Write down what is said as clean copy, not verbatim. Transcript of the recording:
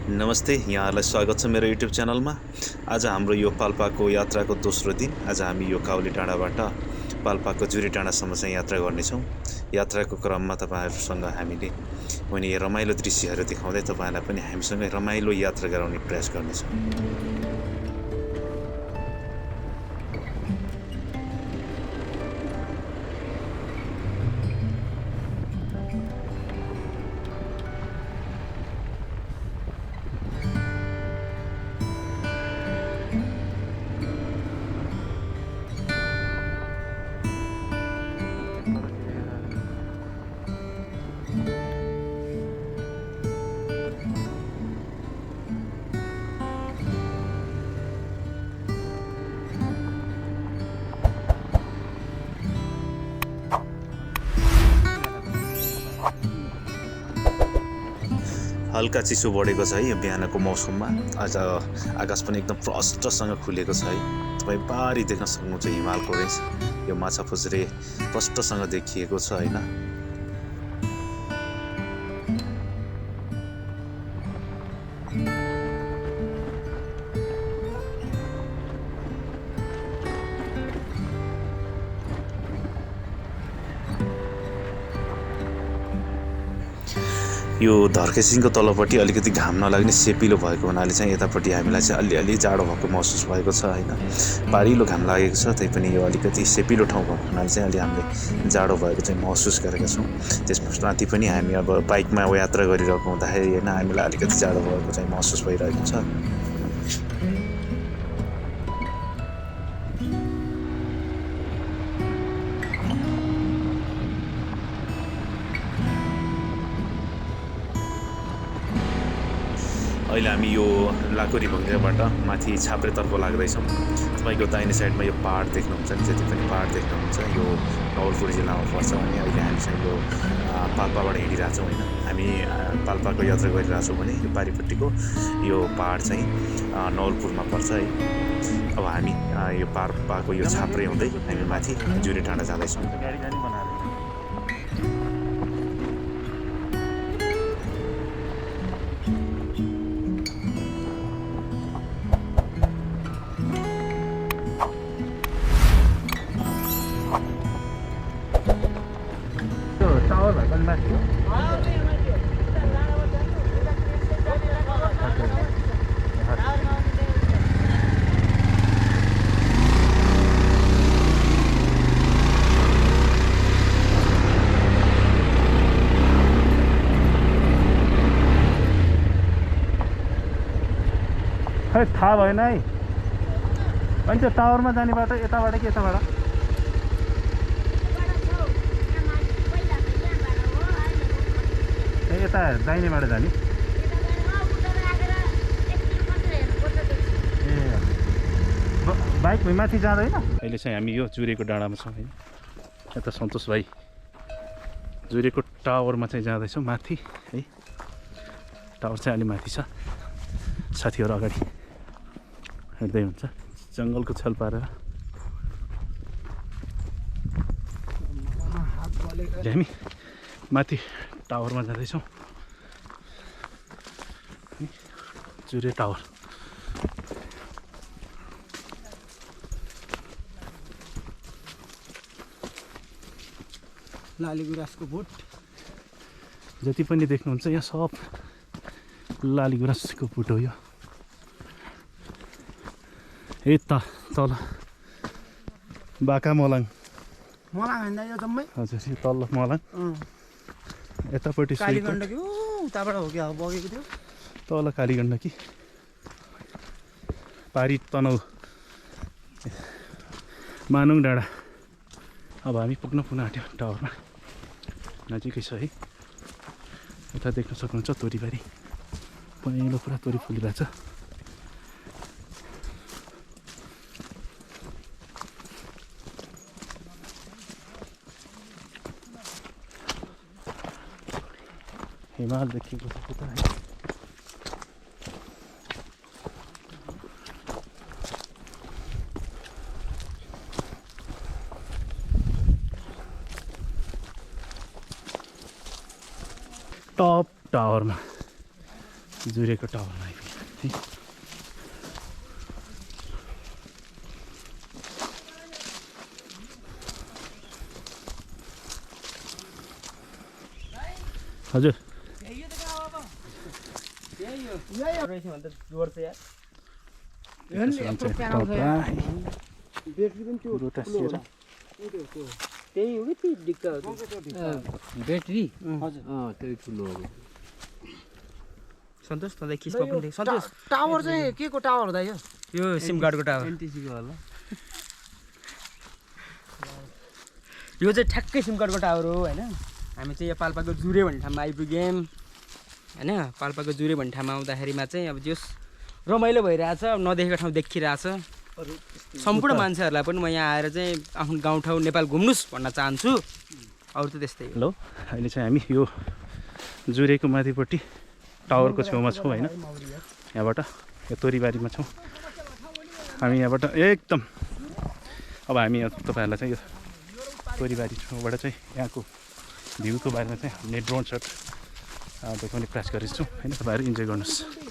नमस्ते, यहाँहरूलाई स्वागत छ मेरो युट्युब च्यानलमा। आज हाम्रो यो पाल्पाको यात्राको दोस्रो दिन। आज हामी यो काउले डाँडाबाट पाल्पाको जुरे डाँडासम्म चाहिँ यात्रा गर्नेछौँ। यात्राको क्रममा तपाईँहरूसँग हामीले अनि रमाइलो दृश्यहरू देखाउँदै तपाईँहरूलाई पनि हामीसँगै रमाइलो यात्रा गराउने प्रयास गर्नेछौँ। हल्का चिसो बढेको छ है यो बिहानको मौसममा। आज आकाश पनि एकदम प्रष्टसँग खुलेको छ है। तपाईँ बारी देख्न सक्नुहुन्छ हिमालको रेस। यो माछा फुस्रे प्रष्टसँग देखिएको छ हैन। यो धर्केसिङको तलपट्टि अलिकति घाम नलाग्ने सेपिलो भएको हुनाले चाहिँ यतापट्टि हामीलाई चाहिँ अलिअलि जाडो भएको महसुस भएको छ हैन। पारिलो घाम लागेको छ, तैपनि यो अलिकति सेपिलो ठाउँ भएको हुनाले चाहिँ अलि हामीले जाडो भएको चाहिँ महसुस गरेका छौँ। त्यसमाथि पनि हामी अब बाइकमा यात्रा गरिरहेको हुँदाखेरि हैन हामीलाई अलिकति जाडो भएको चाहिँ महसुस भइरहेको छ। अहिले हामी यो लाकोरी भङ्गेबाट माथि छाप्रेतर्फ लाग्दैछौँ। तपाईँको दाहिने साइडमा यो पहाड देख्नुहुन्छ नि, जति पनि पहाड देख्नुहुन्छ यो नवलपुर जिल्लामा पर्छ। अनि अहिले हामी चाहिँ यो पाल्पाबाट हिँडिरहेछौँ हैन। हामी पाल्पाको यात्रा गरिरहेछौँ भने यो पारिपट्टिको यो पहाड चाहिँ नवलपुरमा पर्छ है। अब हामी यो पाल्पाको यो छाप्रे हुँदै हामी माथि जुरे डाँडा जाँदैछौँ। खै थाहा भएन है। अनि त्यो टावरमा जाने बाटो यताबाट कि यताबाट? ए यता दाहिनेबाट जाने। ए बाइक माथि जाँदैन। अहिले चाहिँ हामी यो जुरेको डाँडामा छौँ है। यता सन्तोष भाइ जुरेको टावरमा चाहिँ जाँदैछौँ माथि है। टावर चाहिँ अलि माथि छ। साथीहरू अगाडि हिँड्दै हुन्छ जङ्गलको छेउ पारेर। हामी माथि टावरमा जाँदैछौँ। जुरे टावर लाली गुराँसको बोट जति पनि देख्नुहुन्छ यहाँ सब लाली गुराँसको बोट हो। यो यता तल बाका मलाङ हैन यो जम्मै। हजुर यो तल मलाङ यतापट्टि कालीगण्डकी उताबाट हो कि अब बगेको थियो। तल कालीगण्डकी पारी तनहु मानुङ डाँडा। अब हामी पुग्न आँट्यो टावरमा। नजिकै छ है। यता देख्न सक्नुहुन्छ तोरीबारी पहेँलो पुरा तोरी फुलिरहेछ। हिमाल देखिएको छ उता है। टप टावरमा जुरेको टावरमा आइपुग्यो है। हजुर त्यही हो कि दिक्कत ब्याट्री त्यही ठुलो हो सन्तोष तँलाई खिच्न पनि सन्तोष टावर चाहिँ के को टावर दाइ यो सिम कार्डको टावर एनटिसीको होला यो चाहिँ ठ्याक्कै सिम कार्डको टावर हो हैन। हामी चाहिँ यो पाल्पाको जुरे भन्ने ठाउँमा आइपुग्यौँ हैन। पाल्पाको जुरे भन्ने ठाउँमा आउँदाखेरिमा चाहिँ अब जस रमाइलो भइरहेछ, नदेखेको ठाउँ देखिरहेछ। सम्पूर्ण मान्छेहरूलाई पनि म यहाँ आएर चाहिँ आफ्नो गाउँठाउँ नेपाल घुम्नुस् भन्न चाहन्छु। अरू त त्यस्तै हो। हेलो, अहिले चाहिँ हामी यो जुरेको माथिपट्टि टावरको छेउमा छौँ होइन। यहाँबाट यो तोरीबारीमा छौँ हामी। यहाँबाट एकदम अब हामी तपाईँहरूलाई चाहिँ यो तोरीबारी छेउबाट चाहिँ यहाँको भ्यूको बारेमा चाहिँ हामीले ड्रोन सट देखाउने प्रयास गरेको छौँ होइन। तपाईँहरू इन्जोय गर्नुहोस्।